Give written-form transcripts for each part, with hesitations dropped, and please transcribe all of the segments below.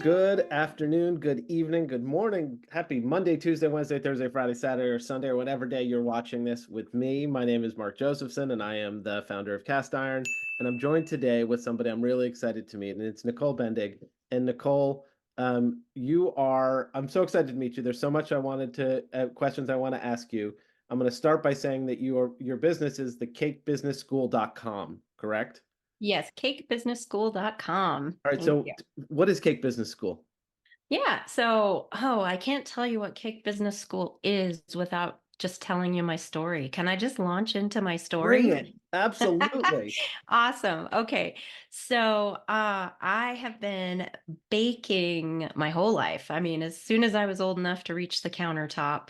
good afternoon, good evening, good morning. Happy Monday, Tuesday, Wednesday, Thursday, Friday, Saturday, or Sunday, or whatever day you're watching this with me. My name is Mark Josephson, and I am the founder of Castiron. And I'm joined today with somebody I'm really excited to meet, and it's Nicole Bendig. And Nicole, I'm so excited to meet you. There's so much questions I want to ask you. I'm going to start by saying that your business is the cakebusinessschool.com, correct? Yes, cakebusinessschool.com. All right, Thank so you. what is Cake Business School? Yeah, I can't tell you what Cake Business School is without just telling you my story. Can I just launch into my Bring story? it. Absolutely. Awesome. Okay. I have been baking my whole life. I mean, as soon as I was old enough to reach the countertop,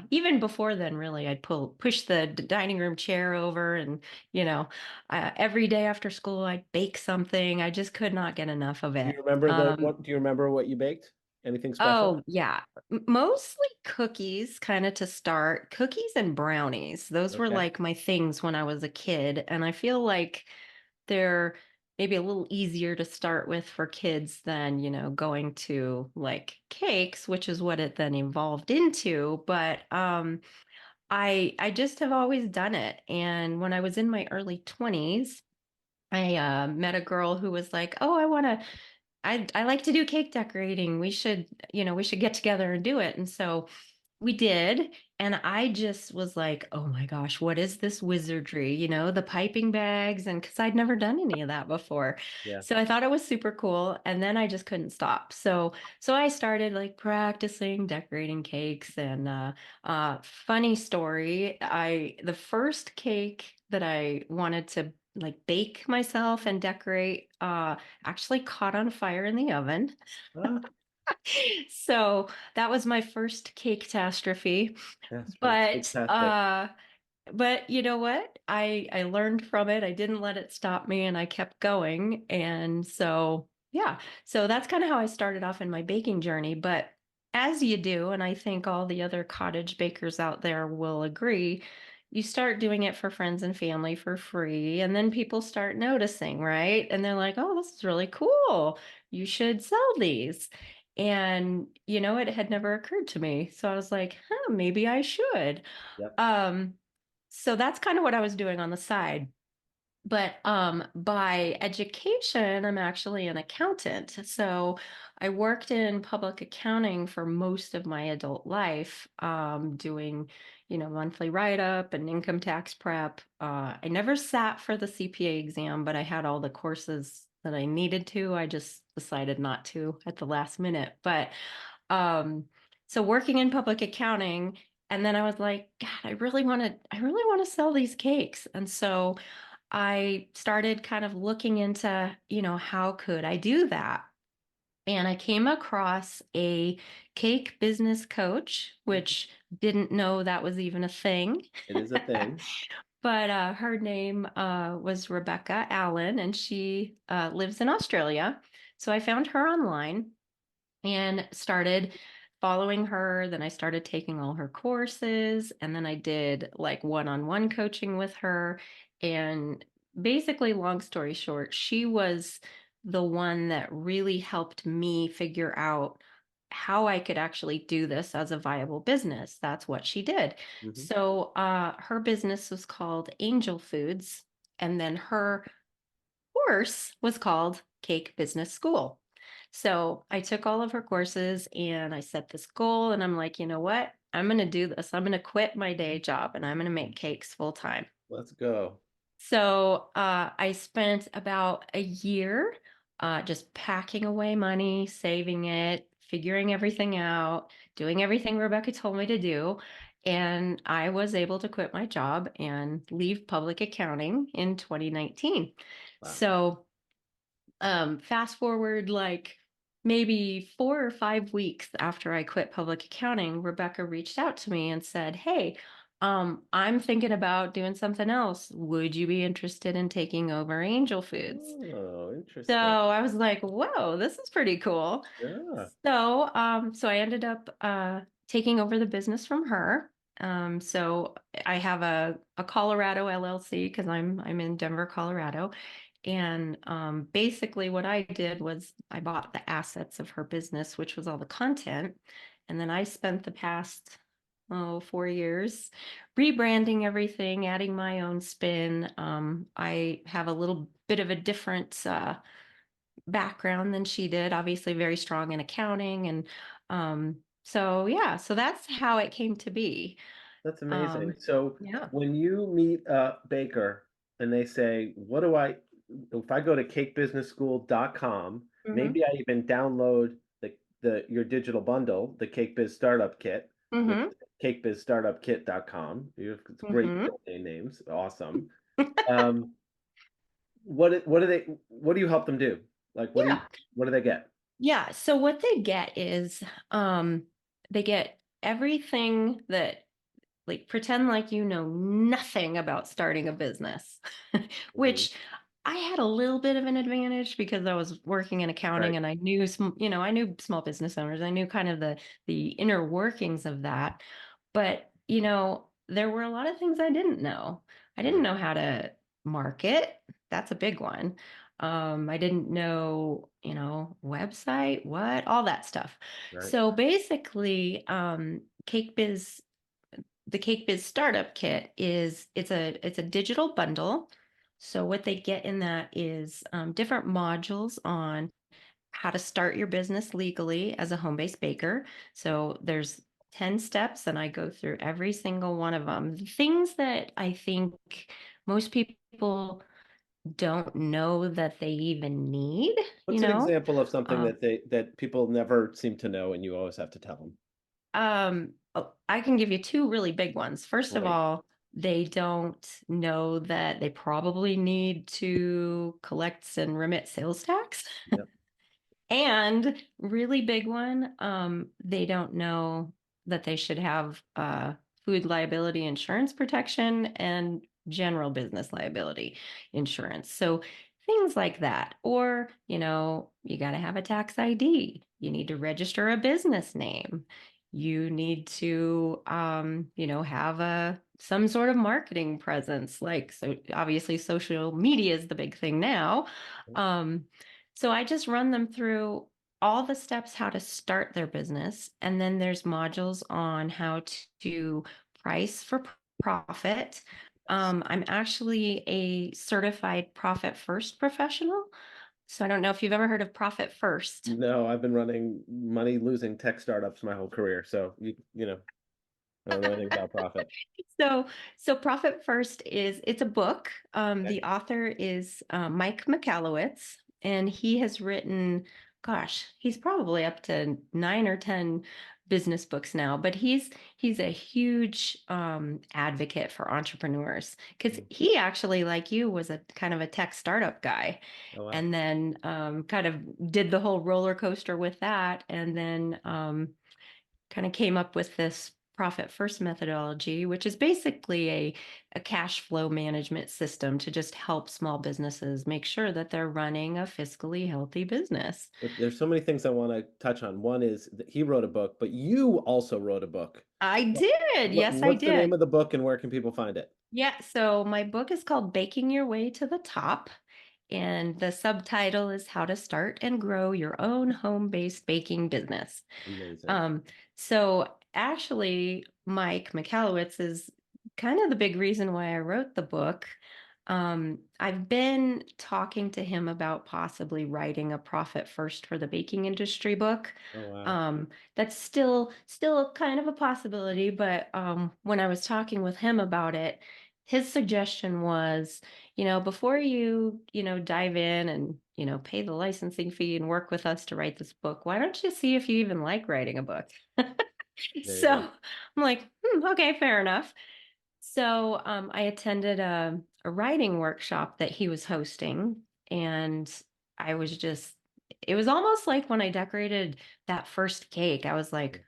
even before then, really, push the dining room chair over and, you know, every day after school, I'd bake something. I just could not get enough of it. Do you remember what you baked? Anything special? Oh, yeah. Mostly cookies, kind of to start. Cookies and brownies. Those were Okay. like my things when I was a kid. And I feel like they're maybe a little easier to start with for kids than, going to like cakes, which is what it then evolved into. But I just have always done it. And when I was in my early 20s, I met a girl who was like, "Oh, I like to do cake decorating. We should get together and do it." And so we did. And I just was like, oh my gosh, what is this wizardry? The piping bags. And because I'd never done any of that before. Yeah. So I thought it was super cool. And then I just couldn't stop. So I started like practicing decorating cakes. And funny story, the first cake that I wanted to like bake myself and decorate actually caught on fire in the oven. Ah, So that was my first cake catastrophe. that's But fantastic. uh but you know what? I learned from it. I didn't let it stop me and I kept going. And so yeah. So that's kind of how I started off in my baking journey. But as you do, and I think all the other cottage bakers out there will agree, you start doing it for friends and family for free, and then people start noticing, right? And they're like, "Oh, this is really cool. You should sell these." And it had never occurred to me. So I was like, "Huh, maybe I should." Yep. Um, so that's kind of what I was doing on the side. But by education, I'm actually an accountant. So I worked in public accounting for most of my adult life, doing, monthly write-up and income tax prep. I never sat for the CPA exam, but I had all the courses that I needed to. I just decided not to at the last minute. But um, so working in public accounting, and then I was like, God, I really want to sell these cakes. And so I started kind of looking into, how could I do that? And I came across a cake business coach, which didn't know that was even a thing. It is a thing. But her name was Rebecca Allen, and she lives in Australia. So I found her online and started following her. Then I started taking all her courses, and then I did like one-on-one coaching with her. And basically, long story short, she was the one that really helped me figure out how I could actually do this as a viable business. That's what she did. Hmm. So her business was called Angel Foods, and then her course was called Cake Business School. So I took all of her courses and I set this goal, and I'm like, you know what? I'm going to do this. I'm going to quit my day job and I'm going to make cakes full time. Let's go. So I spent about a year just packing away money, saving it, figuring everything out, doing everything Rebecca told me to do. And I was able to quit my job and leave public accounting in 2019. Wow. So fast forward like maybe 4 or 5 weeks after I quit public accounting, Rebecca reached out to me and said, "Hey, I'm thinking about doing something else. Would you be interested in taking over Angel Foods?" Oh, So interesting. I was like, "Whoa, this is pretty cool." Yeah. So I ended up taking over the business from her. So I have a Colorado LLC because I'm in Denver, Colorado. And basically what I did was I bought the assets of her business, which was all the content. And then I spent the past 4 years rebranding everything, adding my own spin. I have a little bit of a different background than she did, obviously very strong in accounting. And so yeah, so that's how it came to be. That's amazing. Um, So yeah. when you meet a baker and they say, what do if I go to cakebusinessschool.com, Hmm. maybe I even download your digital bundle, the Cake Biz Startup Kit, which Hmm. is cakebizstartupkit.com. You have great Hmm. domain names. Awesome. Um, what do you help them do? Like, Yeah. what do they get? Yeah. So what they get is they get everything that, like, pretend like you know nothing about starting a business, Mhm. which I had a little bit of an advantage because I was working in accounting Right. and I knew I knew small business owners. I knew kind of the inner workings of that. But, there were a lot of things I didn't know. I didn't Mhm. know how to market. That's a big one. I didn't know, website, what, all that stuff. Right. So basically, the Cake Biz Startup Kit it's a digital bundle. So what they get in that is different modules on how to start your business legally as a home-based baker. So there's 10 steps, and I go through every single one of them. Things that I think most people don't know that they even need, you What's an know? example of something Um, that people never seem to know and you always have to tell them? I can give you two really big ones. First of Right. all, they don't know that they probably need to collect and remit sales tax. Yep. And really big one, they don't know that they should have food liability insurance protection and general business liability insurance. So things like that. Or, you got to have a tax ID. You need to register a business name. You need to, have some sort of marketing presence. Like, so obviously social media is the big thing now. Um, so I just run them through all the steps how to start their business. And then there's modules on how to price for profit. I'm actually a certified profit first professional. So I don't know if you've ever heard of profit first. No, I've been running money losing tech startups my whole career. So I don't know anything about profit. So, so Profit First it's a book. Okay. The author is Mike Michalowicz, and he has written, gosh, he's probably up to 9 or 10 business books now. But he's a huge advocate for entrepreneurs because Mm. he actually, like you, was a kind of a tech startup guy, Oh wow. and then kind of did the whole roller coaster with that, and then kind of came up with this profit first methodology, which is basically a cash flow management system to just help small businesses make sure that they're running a fiscally healthy business. But there's so many things I want to touch on. One is that he wrote a book, but you also wrote a book. I What, did. Yes, I what's the name did. of the book and where can people find it? Yeah. So my book is called Baking Your Way to the Top. And the subtitle is How to Start and Grow Your Own Home-Based Baking Business. Amazing. Um, so actually, Mike Michalowicz is kind of the big reason why I wrote the book. I've been talking to him about possibly writing a profit first for the baking industry book. Oh wow. That's still kind of a possibility, but when I was talking with him about it, his suggestion was, before you dive in and, pay the licensing fee and work with us to write this book, why don't you see if you even like writing a book? There you So go. I'm like, okay, fair enough. So I attended a writing workshop that he was hosting, and I was just, it was almost like when I decorated that first cake, I was like,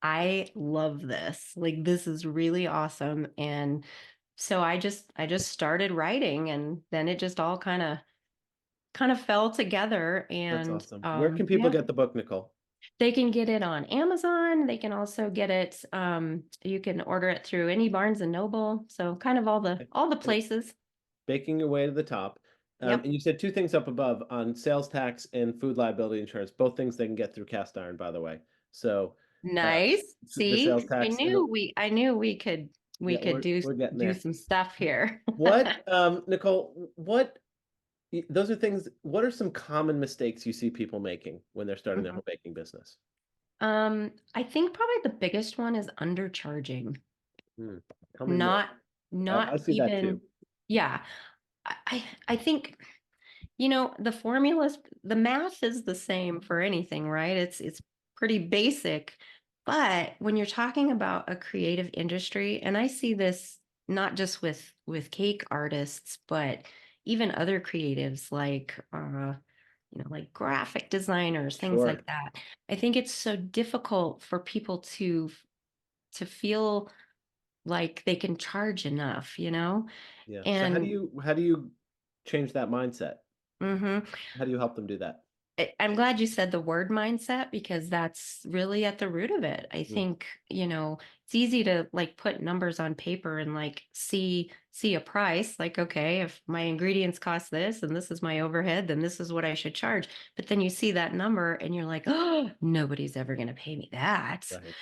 I love this. Like, this is really awesome. And so I just started writing, and then it just all kind of fell together. That's And awesome. Where can people yeah. get the book, Nicole? They can get it on Amazon. They can also get it, you can order it through any Barnes& and Noble, so kind of Okay. all the And places. baking your way to the top. Yep. And you said two things up above on sales tax and food liability insurance, both things they can get through cast iron, by the way. So uh, Nice. the sales See? tax and I knew we yeah, could we're getting do there. some stuff here. What, Nicole, those are things, what are some common mistakes you see people making when they're starting their Mhm. home baking business? I think probably the biggest one is undercharging. Hmm. Tell me more. Not I not see that too. even yeah. I think, the formulas, the math is the same for anything, right? It's pretty basic. But when you're talking about a creative industry, and I see this not just with cake artists, but even other creatives like like graphic designers, things Sure. like that. I think it's so difficult for people to feel like they can charge enough, Yeah. So And how do you change that mindset? mhm. How do you help them do that? I'm glad you said the word mindset because that's really at the root of it. I Mm, think, it's easy to like put numbers on paper and like see a price like okay, if my ingredients cost this and this is my overhead, then this is what I should charge. But then you see that number and you're like, "Oh, nobody's ever going to pay me that." right.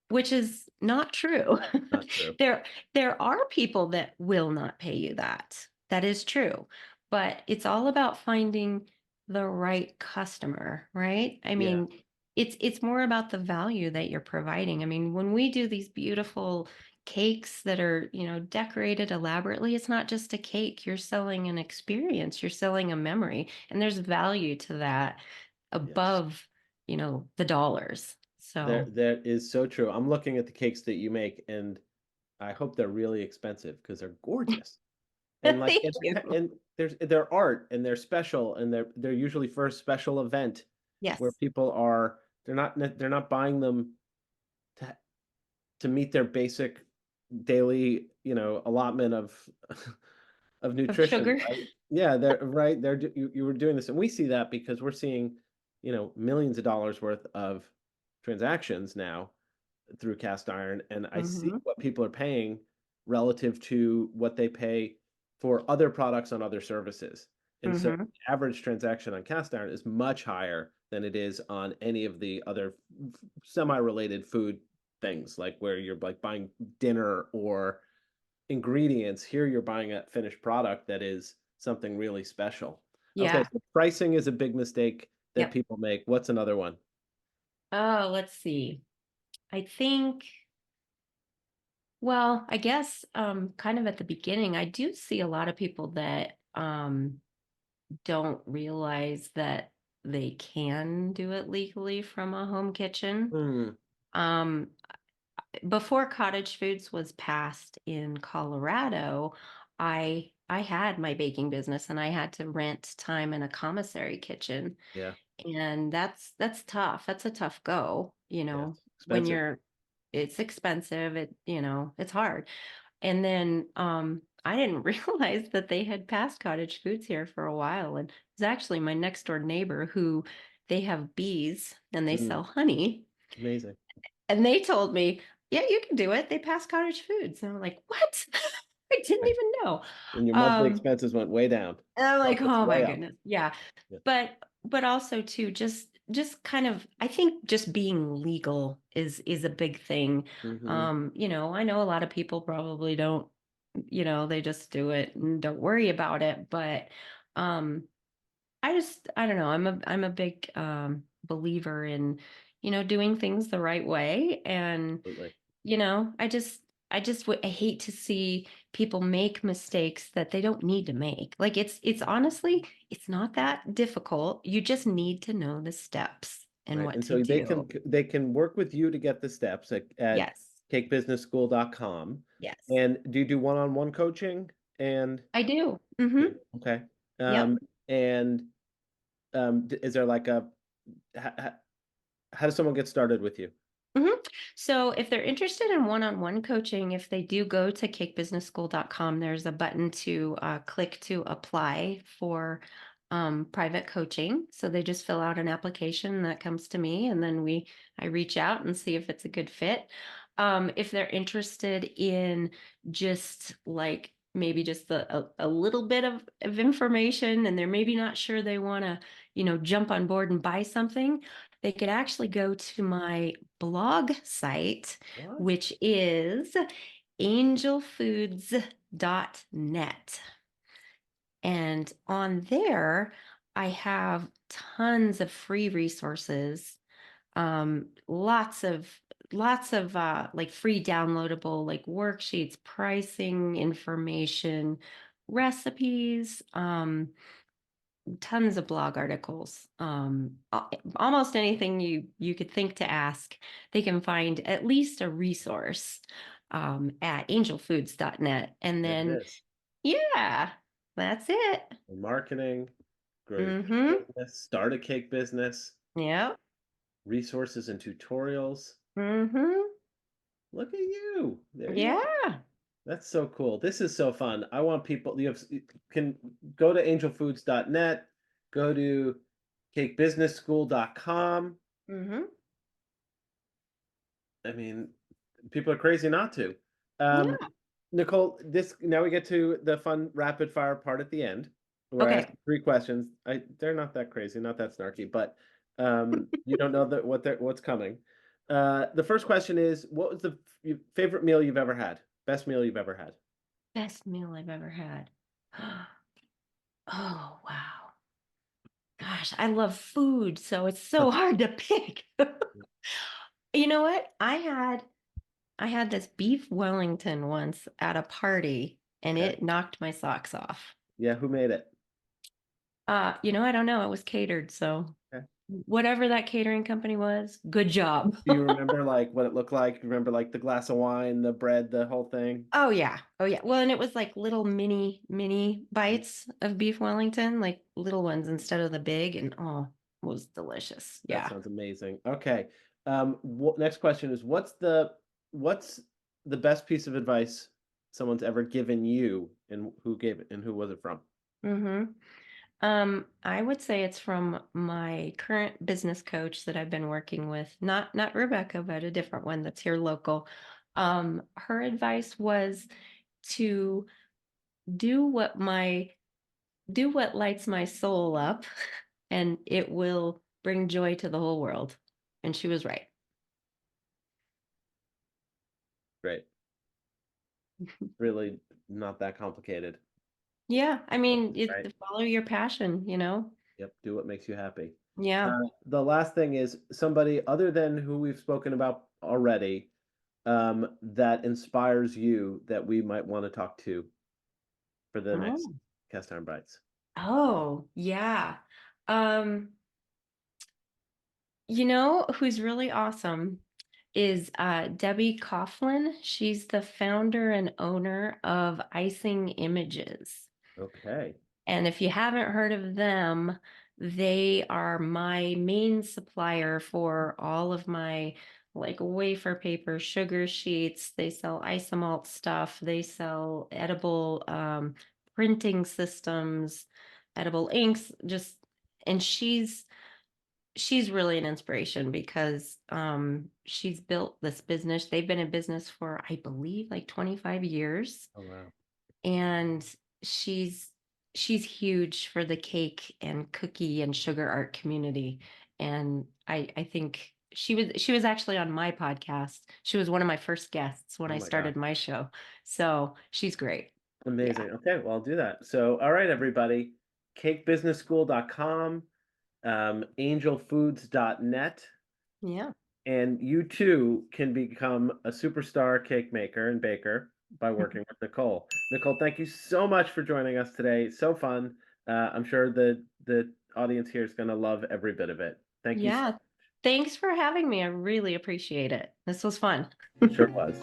Which is not true. Not true. There there are people that will not pay you that. That is true. But it's all about finding the right customer, right? I Yeah. mean, it's more about the value that you're providing. I mean, when we do these beautiful cakes that are, decorated elaborately, it's not just a cake. You're selling an experience, you're selling a memory, and there's value to that Yes. above, the dollars. So That is so true. I'm looking at the cakes that you make, and I hope they're really expensive because they're gorgeous. And like thank you. and there's their art and they're special and they're usually for a special event where Yes. people are they're not buying them to meet their basic daily, allotment of of Of nutrition, sugar. right? Yeah, they're right. You were doing this, and we see that because we're seeing, millions of dollars worth of transactions now through cast iron, and I see Mhm. what people are paying relative to what they pay for other products on other services. And so Mhm. the average transaction on cast iron is much higher than it is on any of the other semi-related food things, like where you're like buying dinner or ingredients. Here you're buying a finished product that is something really special. Okay, Yeah. so pricing is a big mistake that Yep. people make. What's another one? Oh, let's see. I think, well, I guess kind of at the beginning, I do see a lot of people that don't realize that they can do it legally from a home kitchen. Hmm, Um Before cottage foods was passed in Colorado, I had my baking business and I had to rent time in a commissary kitchen. yeah, And that's tough. That's a tough go, yes, when expensive. you're it's expensive, it's hard. And then I didn't realize that they had passed cottage foods here for a while. And it was actually my next door neighbor who they have bees and they Mm, sell honey. amazing. And they told me, yeah, you can do it. They pass cottage foods. And I'm like, what? I didn't Right. even know. And your monthly Um, expenses went way down. and I'm like, Profits oh my way up. goodness. Yeah. Yeah. But also too, just kind of I think just being legal is a big thing. Mhm. I know a lot of people probably don't, they just do it and don't worry about it. But um I don't know. I'm a big believer in, doing things the right way. And, Absolutely. I hate to see people make mistakes that they don't need to make. Like it's honestly, it's not that difficult. You just need to know the steps and Right. what And to so do. they can work with you to get the steps at Yes. cakebusinessschool.com. Yes. And do you do one-on-one coaching? And I do. yeah, Mhm. okay. Yep. And is there like a how, how does someone get started with you? Mhm. So if they're interested in one-on-one coaching, if they do go to cakebusinessschool.com, there's a button to click to apply for private coaching. So they just fill out an application that comes to me, and then I reach out and see if it's a good fit. If they're interested in just like maybe just a little bit of information, and they're maybe not sure they want to, jump on board and buy something, they could actually go to my blog site, What? which is angelfoods.net. And on there, I have tons of free resources, lots of like free downloadable like worksheets, pricing information, recipes, tons of blog articles, almost anything you could think to ask. They can find at least a resource at angelfoods.net. And There it then, is. yeah, that's it. Marketing, grow your cake Mm-hmm. business, start a cake business, Yeah. resources and tutorials. Mm-hmm. Look at you. There you are. Yeah. That's so cool. This is so fun. I want people you can go to angelfoods.net, go to cakebusinessschool.com. Mm-hmm. I mean, people are crazy not to. Um, Yeah. Nicole, this now we get to the fun rapid fire part at the end, where I ask Okay. 3 questions. They're not that crazy, not that snarky, but you don't know what's coming. The first question is, what was the favorite meal you've ever had? Best meal you've ever had? Best meal I've ever had. Oh, wow. Gosh, I love food, so it's so hard to pick. You know what? I had this beef Wellington once at a party, and Okay. it knocked my socks off. Yeah, who made it? I don't know. It was catered, so Okay. whatever that catering company was, good job. Do you remember like what it looked like? You remember like the glass of wine, the bread, the whole thing? Oh yeah. Oh yeah. Well, and it was like little mini Mm, bites of beef Wellington, like little ones instead of the big, and oh, it was delicious. that Yeah. sounds amazing. Okay. Next question is what's the best piece of advice someone's ever given you, and who gave it, and who was it from? Mm-hmm. I would say it's from my current business coach that I've been working with, not Rebecca, but a different one that's here local. Her advice was to do what my do what lights my soul up, and it will bring joy to the whole world. And she was right. Great. Really not that complicated, Yeah, I mean, right? follow your passion. Yep. Do what makes you happy. Yeah. The last thing is somebody other than who we've spoken about already, that inspires you that we might want to talk to for the next Oh, Cast Iron Bites. oh, yeah. Um, who's really awesome is Debbie Coughlin. She's the founder and owner of Icing Images. Okay. And if you haven't heard of them, they are my main supplier for all of my like wafer paper, sugar sheets. They sell isomalt stuff. They sell edible printing systems, edible inks, just and she's really an inspiration because she's built this business. They've been in business for I believe like 25 years, Oh wow. and she's she's huge for the cake and cookie and sugar art community. And I think she was actually on my podcast. She was one of my first guests when Oh I my gosh. started my show. So she's great. Yeah. Amazing. Okay, well, I'll do that. So, all right, everybody, cakebusinessschool.com, angelfoods.net, Yeah. and you too can become a superstar cake maker and baker by working with Nicole. Nicole, thank you so much for joining us today. So fun. I'm sure the audience here is going to love every bit of it. Thank you so Yeah. Thanks for having me. I really appreciate it. This was fun. much. Sure was.